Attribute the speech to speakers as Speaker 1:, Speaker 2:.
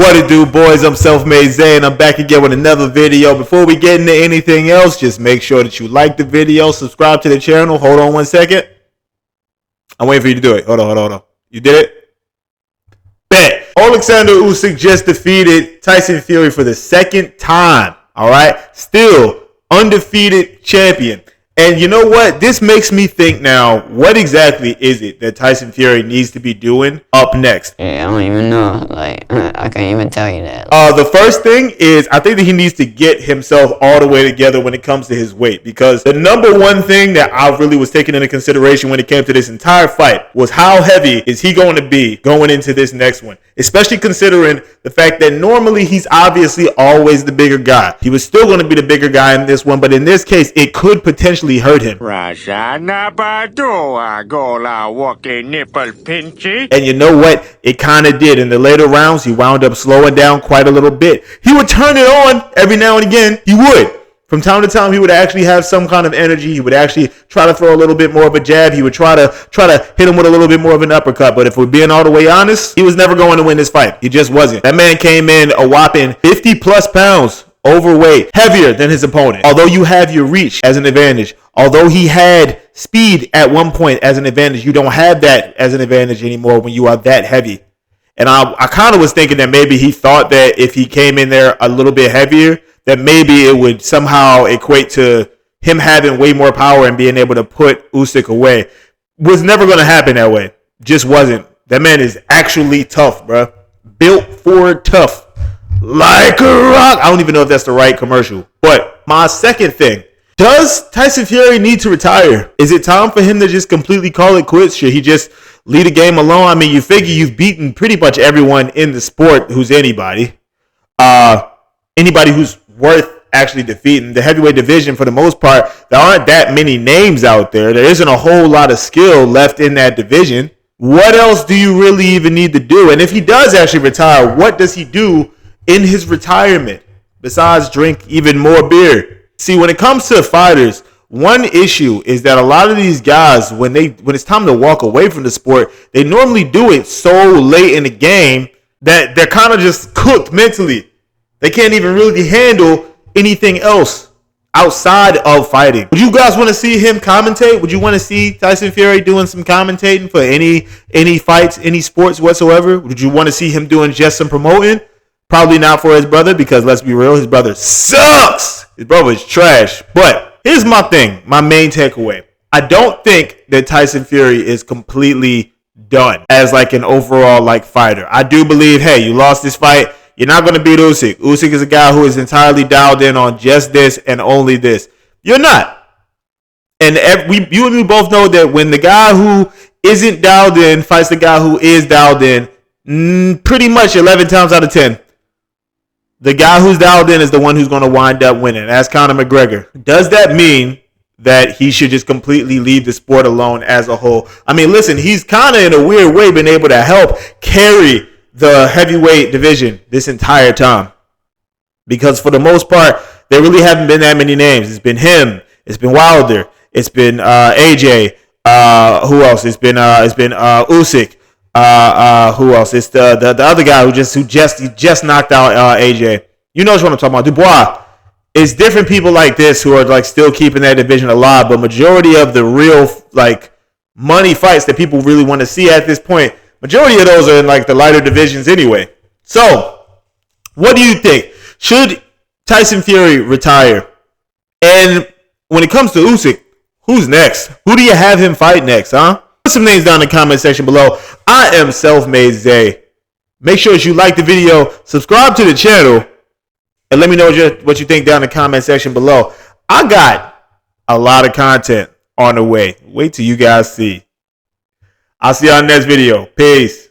Speaker 1: What it do, boys? I'm Self-Made Zay, and I'm back again with another video. Before we get into anything else, just make sure that you like the video, subscribe to the channel. Hold on one second. I'm waiting for you to do it. Hold on. You did it? Bet. Oleksandr Usyk just defeated Tyson Fury for the second time. All right? Still undefeated champion. And you know what? This makes me think now, what exactly is it that Tyson Fury needs to be doing up next?
Speaker 2: Yeah, I don't even know. I can't even tell you that.
Speaker 1: The first thing is I think that he needs to get himself all the way together when it comes to his weight. Because the number one thing that I really was taking into consideration when it came to this entire fight was how heavy is he going to be going into this next one? Especially considering the fact that normally he's obviously always the bigger guy. He was still going to be the bigger guy in this one, but in this case, it could potentially hurt him. And you know what? It kind of did. In the later rounds, he wound up slowing down quite a little bit. He would turn it on every now and again. He would. From time to time, he would actually have some kind of energy. He would actually try to throw a little bit more of a jab. He would try to hit him with a little bit more of an uppercut. But if we're being all the way honest, he was never going to win this fight. He just wasn't. That man came in a whopping 50 plus pounds overweight, heavier than his opponent. Although you have your reach as an advantage, although he had speed at one point as an advantage, you don't have that as an advantage anymore when you are that heavy. And I kind of was thinking that maybe he thought that if he came in there a little bit heavier, that maybe it would somehow equate to him having way more power and being able to put Usyk away. Was never going to happen that way. Just wasn't. That man is actually tough, bro. Built for tough. Like a rock. I don't even know if that's the right commercial. But my second thing. Does Tyson Fury need to retire? Is it time for him to just completely call it quits? Should he just leave the game alone? I mean, you figure you've beaten pretty much everyone in the sport who's anybody. Anybody who's worth actually defeating. The heavyweight division, for the most part, there aren't that many names out there. There isn't a whole lot of skill left in that division. What else do you really even need to do? And if he does actually retire, what does he do in his retirement besides drink even more beer? See, when it comes to fighters, one issue is that a lot of these guys, when it's time to walk away from the sport, they normally do it so late in the game that they're kind of just cooked mentally. They can't even really handle anything else outside of fighting. Would you guys want to see him commentate? Would you want to see Tyson Fury doing some commentating for any fights, any sports whatsoever? Would you want to see him doing just some promoting? Probably not for his brother, because let's be real, his brother sucks. His brother is trash. But here's my thing, my main takeaway. I don't think that Tyson Fury is completely done as like an overall like fighter. I do believe, hey, you lost this fight. You're not going to beat Usyk. Usyk is a guy who is entirely dialed in on just this and only this. You're not. And you and me both know that when the guy who isn't dialed in fights the guy who is dialed in, pretty much 11 times out of 10, the guy who's dialed in is the one who's going to wind up winning. That's Conor McGregor. Does that mean that he should just completely leave the sport alone as a whole? I mean, listen, he's kind of in a weird way been able to help carry the heavyweight division this entire time. Because for the most part, there really haven't been that many names. It's been him. It's been Wilder. It's been AJ. Who else? It's been Usyk. Who else? It's the other guy who just knocked out AJ. You know what I'm talking about. Dubois. It's different people like this who are like still keeping that division alive, but majority of the real like money fights that people really want to see at this point, majority of those are in like the lighter divisions anyway. So, what do you think? Should Tyson Fury retire? And when it comes to Usyk, who's next? Who do you have him fight next, huh? Put some names down in the comment section below. I am Self-Made Zay. Make sure that you like the video, subscribe to the channel, and let me know what you think down in the comment section below. I got a lot of content on the way. Wait till you guys see. I'll see you on the next video. Peace.